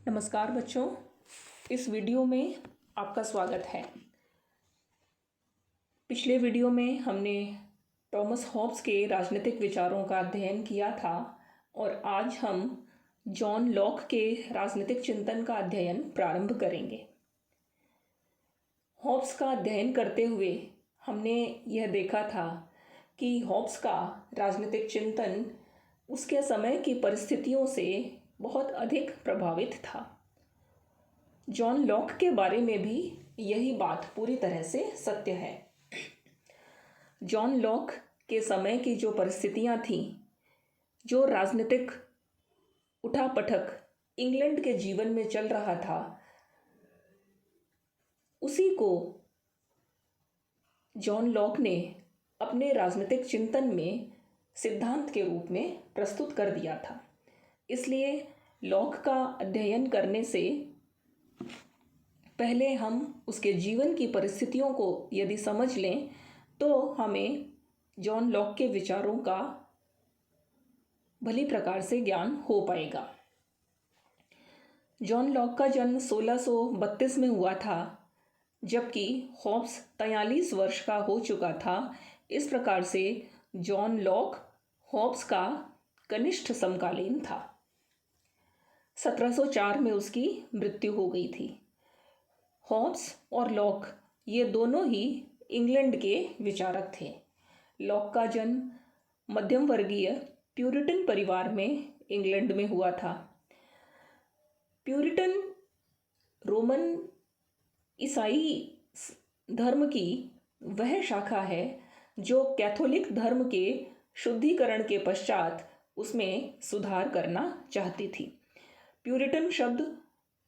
नमस्कार बच्चों, इस वीडियो में आपका स्वागत है। पिछले वीडियो में हमने थॉमस हॉब्स के राजनीतिक विचारों का अध्ययन किया था और आज हम जॉन लॉक के राजनीतिक चिंतन का अध्ययन प्रारंभ करेंगे। हॉब्स का अध्ययन करते हुए हमने यह देखा था कि हॉब्स का राजनीतिक चिंतन उसके समय की परिस्थितियों से बहुत अधिक प्रभावित था। जॉन लॉक के बारे में भी यही बात पूरी तरह से सत्य है। जॉन लॉक के समय की जो परिस्थितियां थीं, जो राजनीतिक उठापटक इंग्लैंड के जीवन में चल रहा था, उसी को जॉन लॉक ने अपने राजनीतिक चिंतन में सिद्धांत के रूप में प्रस्तुत कर दिया था। इसलिए लॉक का अध्ययन करने से पहले हम उसके जीवन की परिस्थितियों को यदि समझ लें तो हमें जॉन लॉक के विचारों का भली प्रकार से ज्ञान हो पाएगा। जॉन लॉक का जन्म 1632 में हुआ था, जबकि हॉब्स 43 वर्ष का हो चुका था। इस प्रकार से जॉन लॉक हॉब्स का कनिष्ठ समकालीन था। 1704 में उसकी मृत्यु हो गई थी। हॉब्स और लॉक ये दोनों ही इंग्लैंड के विचारक थे। लॉक का जन्म मध्यम वर्गीय प्यूरिटन परिवार में इंग्लैंड में हुआ था। प्यूरिटन रोमन ईसाई धर्म की वह शाखा है जो कैथोलिक धर्म के शुद्धिकरण के पश्चात उसमें सुधार करना चाहती थी। प्यूरिटन शब्द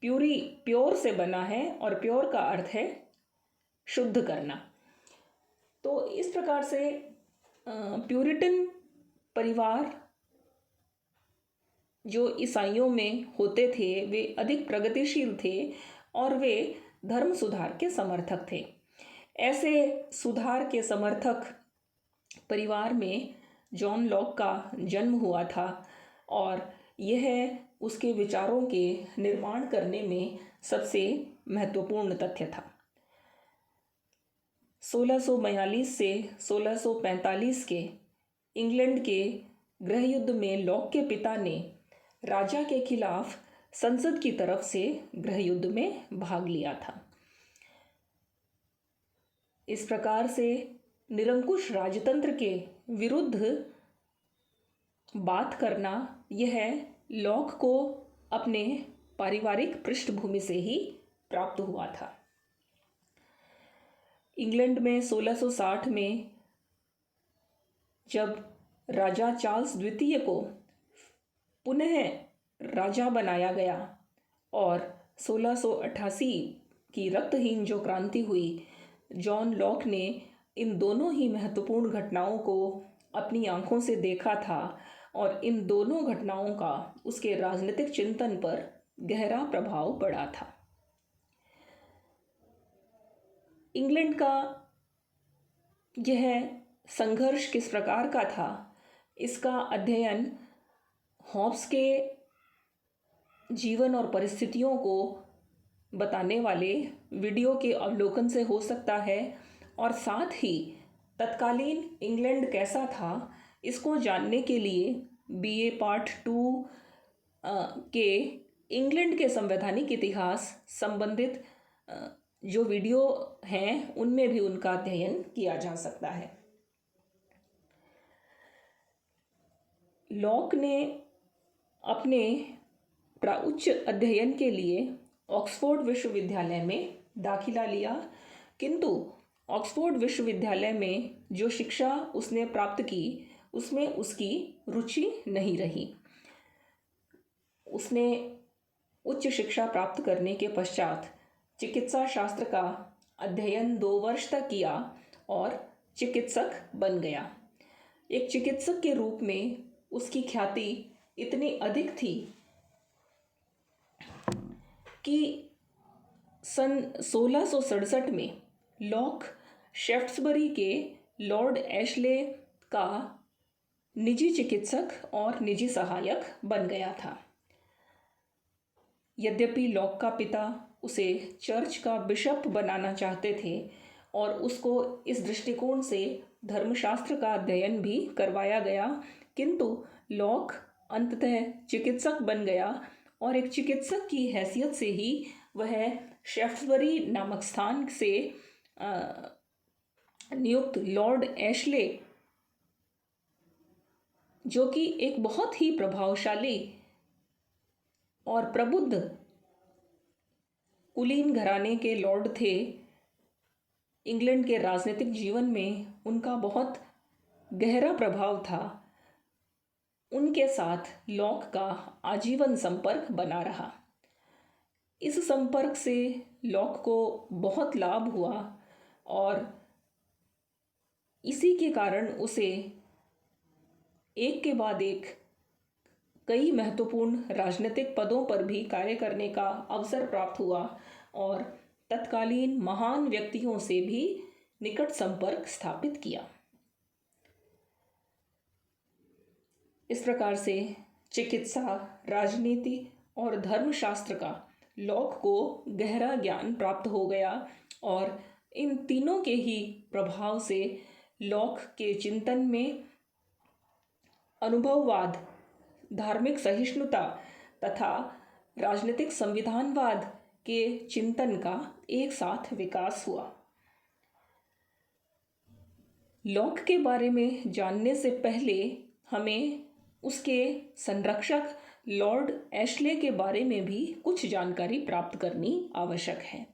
प्योर से बना है और प्योर का अर्थ है शुद्ध करना। तो इस प्रकार से प्यूरिटन परिवार जो ईसाइयों में होते थे वे अधिक प्रगतिशील थे और वे धर्म सुधार के समर्थक थे। ऐसे सुधार के समर्थक परिवार में जॉन लॉक का जन्म हुआ था और यह उसके विचारों के निर्माण करने में सबसे महत्वपूर्ण तथ्य था। 1642 से 1645 के इंग्लैंड के गृह युद्ध में लॉक के पिता ने राजा के खिलाफ संसद की तरफ से गृह युद्ध में भाग लिया था। इस प्रकार से निरंकुश राजतंत्र के विरुद्ध बात करना यह लॉक को अपने पारिवारिक पृष्ठभूमि से ही प्राप्त हुआ था। इंग्लैंड में 1660 में जब राजा चार्ल्स द्वितीय को पुनः राजा बनाया गया और 1688 की रक्तहीन जो क्रांति हुई, जॉन लॉक ने इन दोनों ही महत्वपूर्ण घटनाओं को अपनी आंखों से देखा था और इन दोनों घटनाओं का उसके राजनीतिक चिंतन पर गहरा प्रभाव पड़ा था। इंग्लैंड का यह संघर्ष किस प्रकार का था, इसका अध्ययन हॉब्स के जीवन और परिस्थितियों को बताने वाले वीडियो के अवलोकन से हो सकता है और साथ ही तत्कालीन इंग्लैंड कैसा था इसको जानने के लिए BA पार्ट 2 के इंग्लैंड के संवैधानिक इतिहास संबंधित जो वीडियो हैं उनमें भी उनका अध्ययन किया जा सकता है। लॉक ने अपने उच्च अध्ययन के लिए ऑक्सफोर्ड विश्वविद्यालय में दाखिला लिया, किंतु ऑक्सफोर्ड विश्वविद्यालय में जो शिक्षा उसने प्राप्त की उसमें उसकी रुचि नहीं रही। उसने उच्च शिक्षा प्राप्त करने के पश्चात चिकित्सा शास्त्र का अध्ययन 2 वर्ष तक किया और चिकित्सक बन गया। एक चिकित्सक के रूप में उसकी ख्याति इतनी अधिक थी कि सन 1667 में लॉक शेफ्ट्सबरी के लॉर्ड एशले का निजी चिकित्सक और निजी सहायक बन गया था। यद्यपि लॉक का पिता उसे चर्च का बिशप बनाना चाहते थे और उसको इस दृष्टिकोण से धर्मशास्त्र का अध्ययन भी करवाया गया, किंतु लॉक अंततः चिकित्सक बन गया और एक चिकित्सक की हैसियत से ही वह शेफ्टसबरी नामक स्थान से नियुक्त लॉर्ड एशले, जो कि एक बहुत ही प्रभावशाली और प्रबुद्ध कुलीन घराने के लॉर्ड थे, इंग्लैंड के राजनीतिक जीवन में उनका बहुत गहरा प्रभाव था, उनके साथ लॉक का आजीवन संपर्क बना रहा। इस संपर्क से लॉक को बहुत लाभ हुआ और इसी के कारण उसे एक के बाद एक कई महत्वपूर्ण राजनीतिक पदों पर भी कार्य करने का अवसर प्राप्त हुआ और तत्कालीन महान व्यक्तियों से भी निकट संपर्क स्थापित किया। इस प्रकार से चिकित्सा, राजनीति और धर्मशास्त्र का लॉक को गहरा ज्ञान प्राप्त हो गया और इन तीनों के ही प्रभाव से लॉक के चिंतन में अनुभववाद, धार्मिक सहिष्णुता तथा राजनीतिक संविधानवाद के चिंतन का एक साथ विकास हुआ। लॉक के बारे में जानने से पहले हमें उसके संरक्षक लॉर्ड एशले के बारे में भी कुछ जानकारी प्राप्त करनी आवश्यक है।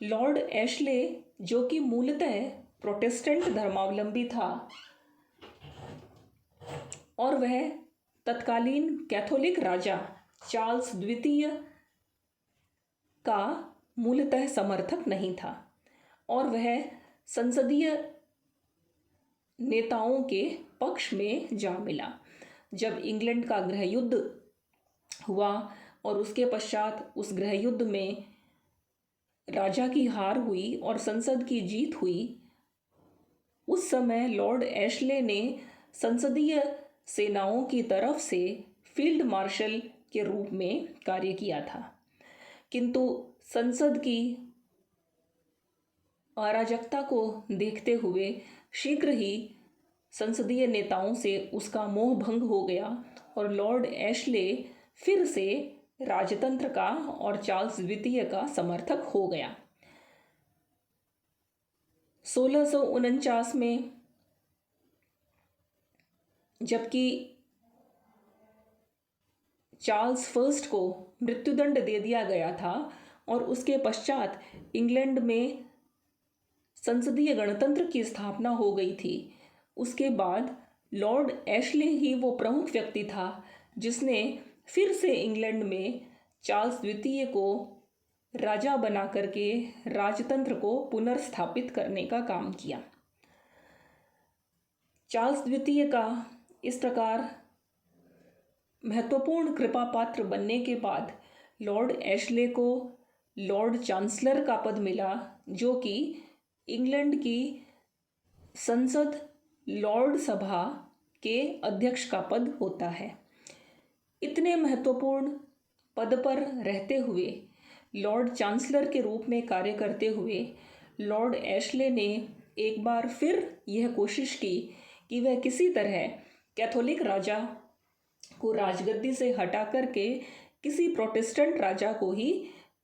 लॉर्ड एशले, जो कि मूलतः प्रोटेस्टेंट धर्मावलंबी था और वह तत्कालीन कैथोलिक राजा चार्ल्स द्वितीय का मूलतः समर्थक नहीं था और वह संसदीय नेताओं के पक्ष में जा मिला। जब इंग्लैंड का गृह युद्ध हुआ और उसके पश्चात उस गृह युद्ध में राजा की हार हुई और संसद की जीत हुई, उस समय लॉर्ड एशले ने संसदीय सेनाओं की तरफ से फील्ड मार्शल के रूप में कार्य किया था, किंतु संसद की अराजकता को देखते हुए शीघ्र ही संसदीय नेताओं से उसका मोह भंग हो गया और लॉर्ड एशले फिर से राजतंत्र का और चार्ल्स द्वितीय का समर्थक हो गया। 1649 में जबकि चार्ल्स फर्स्ट को मृत्युदंड दे दिया गया था और उसके पश्चात इंग्लैंड में संसदीय गणतंत्र की स्थापना हो गई थी, उसके बाद लॉर्ड एशले ही वो प्रमुख व्यक्ति था जिसने फिर से इंग्लैंड में चार्ल्स द्वितीय को राजा बना करके राजतंत्र को पुनर्स्थापित करने का काम किया। चार्ल्स द्वितीय का इस प्रकार महत्वपूर्ण कृपा पात्र बनने के बाद लॉर्ड एशले को लॉर्ड चांसलर का पद मिला, जो कि इंग्लैंड की संसद लॉर्ड सभा के अध्यक्ष का पद होता है। इतने महत्वपूर्ण पद पर रहते हुए, लॉर्ड चांसलर के रूप में कार्य करते हुए, लॉर्ड एशले ने एक बार फिर यह कोशिश की कि वह किसी तरह कैथोलिक राजा को राजगद्दी से हटा करके किसी प्रोटेस्टेंट राजा को ही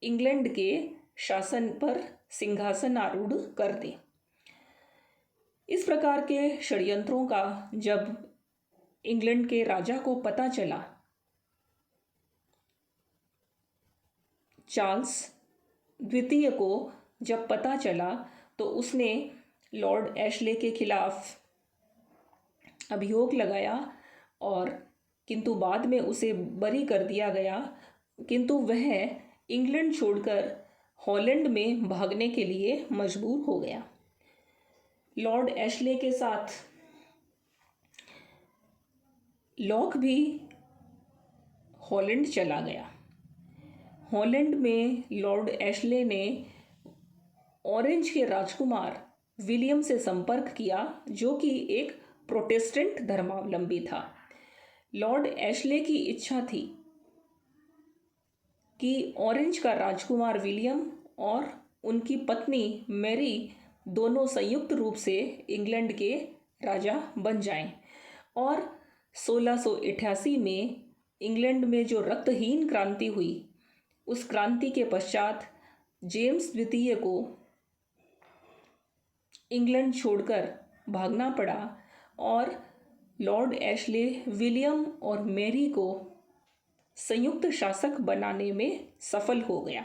इंग्लैंड के शासन पर सिंहासन आरूढ़ कर दे। इस प्रकार के षड्यंत्रों का जब इंग्लैंड के राजा को पता चला, चार्ल्स द्वितीय को जब पता चला, तो उसने लॉर्ड एशले के खिलाफ अभियोग लगाया और किंतु बाद में उसे बरी कर दिया गया, किंतु वह इंग्लैंड छोड़कर हॉलैंड में भागने के लिए मजबूर हो गया। लॉर्ड एशले के साथ लॉक भी हॉलैंड चला गया। हॉलैंड में लॉर्ड एशले ने ऑरेंज के राजकुमार विलियम से संपर्क किया, जो कि एक प्रोटेस्टेंट धर्मावलंबी था। लॉर्ड एशले की इच्छा थी कि ऑरेंज का राजकुमार विलियम और उनकी पत्नी मैरी दोनों संयुक्त रूप से इंग्लैंड के राजा बन जाएं। और 1688 में इंग्लैंड में जो रक्तहीन क्रांति हुई, उस क्रांति के पश्चात जेम्स द्वितीय को इंग्लैंड छोड़कर भागना पड़ा और लॉर्ड एशले विलियम और मैरी को संयुक्त शासक बनाने में सफल हो गया।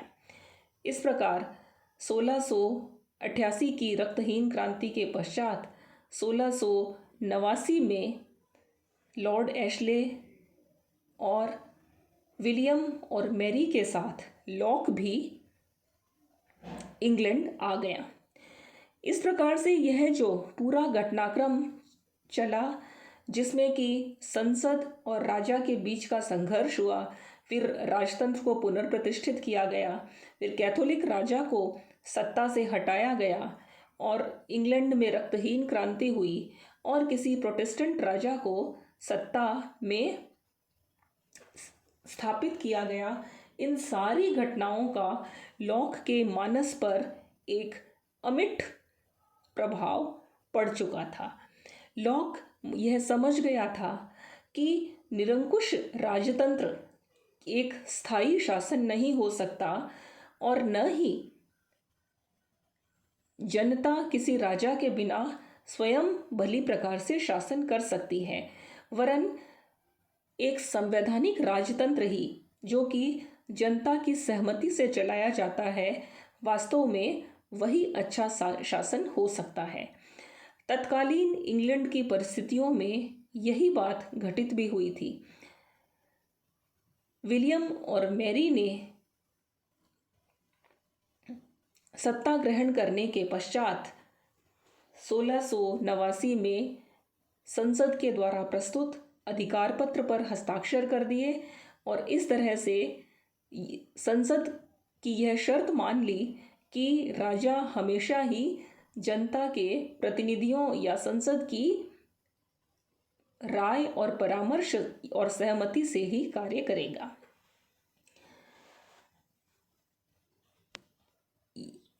इस प्रकार 1688 की रक्तहीन क्रांति के पश्चात 1689 में लॉर्ड एशले और विलियम और मैरी के साथ लॉक भी इंग्लैंड आ गया। इस प्रकार से यह जो पूरा घटनाक्रम चला, जिसमें कि संसद और राजा के बीच का संघर्ष हुआ, फिर राजतंत्र को पुनर्प्रतिष्ठित किया गया, फिर कैथोलिक राजा को सत्ता से हटाया गया और इंग्लैंड में रक्तहीन क्रांति हुई और किसी प्रोटेस्टेंट राजा को सत्ता में स्थापित किया गया। इन सारी घटनाओं का लॉक के मानस पर एक अमिट प्रभाव पड़ चुका था। लॉक यह समझ गया था कि निरंकुश राजतंत्र एक स्थायी शासन नहीं हो सकता और न ही जनता किसी राजा के बिना स्वयं भली प्रकार से शासन कर सकती है, वरन एक संवैधानिक राजतंत्र ही, जो कि जनता की सहमति से चलाया जाता है, वास्तव में वही अच्छा शासन हो सकता है। तत्कालीन इंग्लैंड की परिस्थितियों में यही बात घटित भी हुई थी। विलियम और मैरी ने सत्ता ग्रहण करने के पश्चात 1689 में संसद के द्वारा प्रस्तुत अधिकार पत्र पर हस्ताक्षर कर दिए और इस तरह से संसद की यह शर्त मान ली कि राजा हमेशा ही जनता के प्रतिनिधियों या संसद की राय और परामर्श और सहमति से ही कार्य करेगा।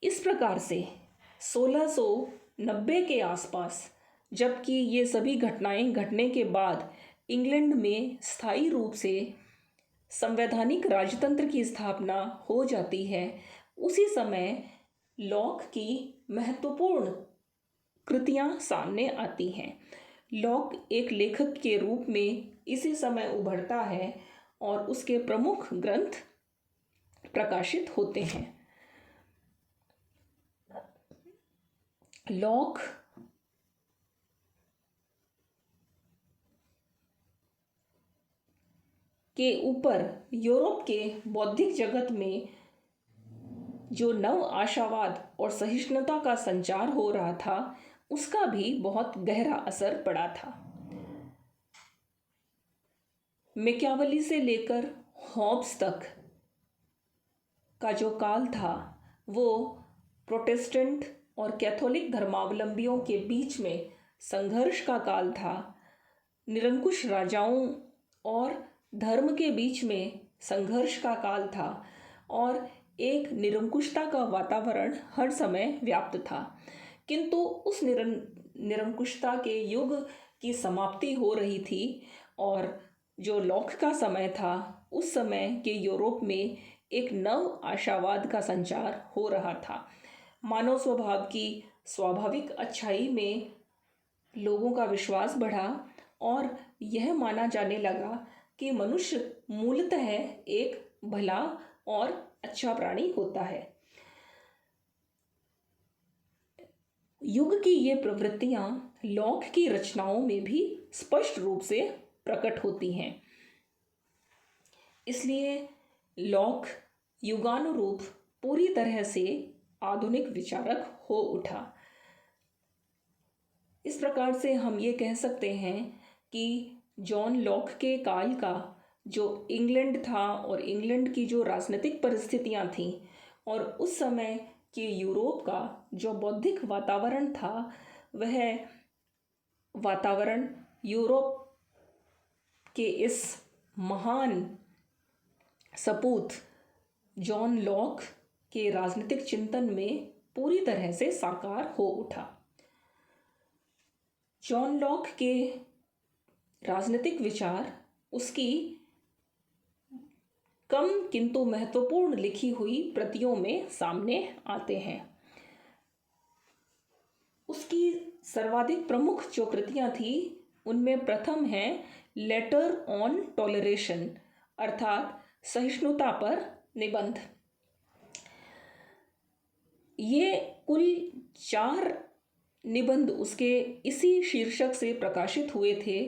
इस प्रकार से 1690 के आसपास, जबकि ये सभी घटनाएं घटने के बाद इंग्लैंड में स्थायी रूप से संवैधानिक राजतंत्र की स्थापना हो जाती है, उसी समय लॉक की महत्वपूर्ण कृतियां सामने आती हैं। लॉक एक लेखक के रूप में इसी समय उभरता है और उसके प्रमुख ग्रंथ प्रकाशित होते हैं। लॉक के ऊपर यूरोप के बौद्धिक जगत में जो नव आशावाद और सहिष्णुता का संचार हो रहा था, उसका भी बहुत गहरा असर पड़ा था। मैकियावेली से लेकर हॉब्स तक का जो काल था, वो प्रोटेस्टेंट और कैथोलिक धर्मावलंबियों के बीच में संघर्ष का काल था। निरंकुश राजाओं और धर्म के बीच में संघर्ष का काल था और एक निरंकुशता का वातावरण हर समय व्याप्त था। किंतु उस निरंकुशता के युग की समाप्ति हो रही थी और जो लॉक का समय था, उस समय के यूरोप में एक नव आशावाद का संचार हो रहा था। मानव स्वभाव की स्वाभाविक अच्छाई में लोगों का विश्वास बढ़ा और यह माना जाने लगा कि मनुष्य मूलतः एक भला और अच्छा प्राणी होता है। युग की ये प्रवृत्तियां लॉक की रचनाओं में भी स्पष्ट रूप से प्रकट होती हैं। इसलिए लॉक युगानुरूप पूरी तरह से आधुनिक विचारक हो उठा। इस प्रकार से हम ये कह सकते हैं कि जॉन लॉक के काल का जो इंग्लैंड था और इंग्लैंड की जो राजनीतिक परिस्थितियां थीं और उस समय के यूरोप का जो बौद्धिक वातावरण था, वह वातावरण यूरोप के इस महान सपूत जॉन लॉक के राजनीतिक चिंतन में पूरी तरह से साकार हो उठा। जॉन लॉक के राजनीतिक विचार उसकी कम किंतु महत्वपूर्ण लिखी हुई प्रतियों में सामने आते हैं। उसकी सर्वाधिक प्रमुख जो कृतियां थी उनमें प्रथम है लेटर ऑन टॉलरेशन अर्थात सहिष्णुता पर निबंध। ये कुल 4 निबंध उसके इसी शीर्षक से प्रकाशित हुए थे।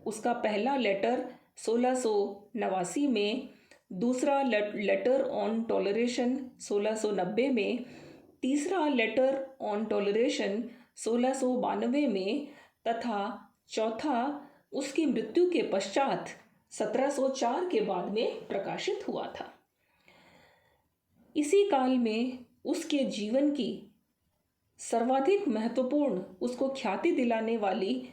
उसका पहला लेटर 1689 में, दूसरा लेटर ऑन टॉलरेशन 1690 में, तीसरा लेटर ऑन टॉलरेशन 1692 में तथा चौथा उसकी मृत्यु के पश्चात 1704 के बाद में प्रकाशित हुआ था। इसी काल में उसके जीवन की सर्वाधिक महत्वपूर्ण, उसको ख्याति दिलाने वाली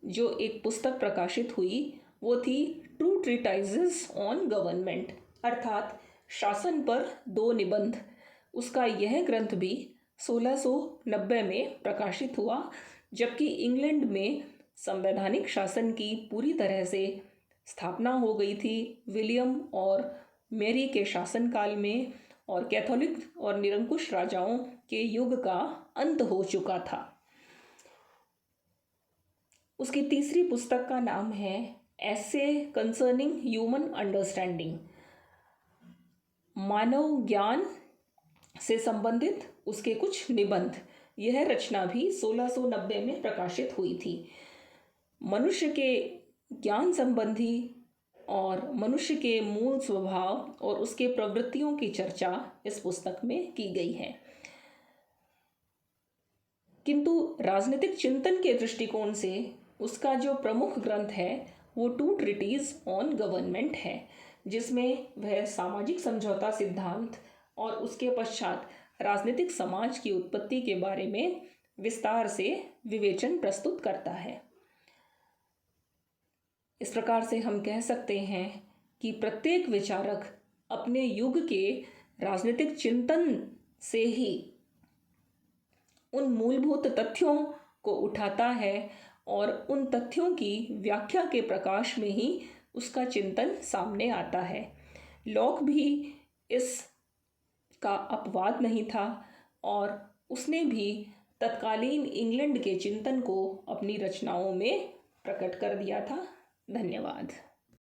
जो एक पुस्तक प्रकाशित हुई वो थी 2 ट्रीटाइजेस ऑन गवर्नमेंट अर्थात शासन पर 2 निबंध। उसका यह ग्रंथ भी 1690 में प्रकाशित हुआ, जबकि इंग्लैंड में संवैधानिक शासन की पूरी तरह से स्थापना हो गई थी विलियम और मेरी के शासनकाल में, और कैथोलिक और निरंकुश राजाओं के युग का अंत हो चुका था। उसकी तीसरी पुस्तक का नाम है एसे कंसर्निंग ह्यूमन अंडरस्टैंडिंग, मानव ज्ञान से संबंधित उसके कुछ निबंध। यह रचना भी 1690 में प्रकाशित हुई थी। मनुष्य के ज्ञान संबंधी और मनुष्य के मूल स्वभाव और उसके प्रवृत्तियों की चर्चा इस पुस्तक में की गई है। किंतु राजनीतिक चिंतन के दृष्टिकोण से उसका जो प्रमुख ग्रंथ है वो 2 ट्रीटीज ऑन गवर्नमेंट है, जिसमें वह सामाजिक समझौता सिद्धांत और उसके पश्चात राजनीतिक समाज की उत्पत्ति के बारे में विस्तार से विवेचन प्रस्तुत करता है। इस प्रकार से हम कह सकते हैं कि प्रत्येक विचारक अपने युग के राजनीतिक चिंतन से ही उन मूलभूत तथ्यों को उठाता है और उन तथ्यों की व्याख्या के प्रकाश में ही उसका चिंतन सामने आता है। लॉक भी इस का अपवाद नहीं था और उसने भी तत्कालीन इंग्लैंड के चिंतन को अपनी रचनाओं में प्रकट कर दिया था। धन्यवाद।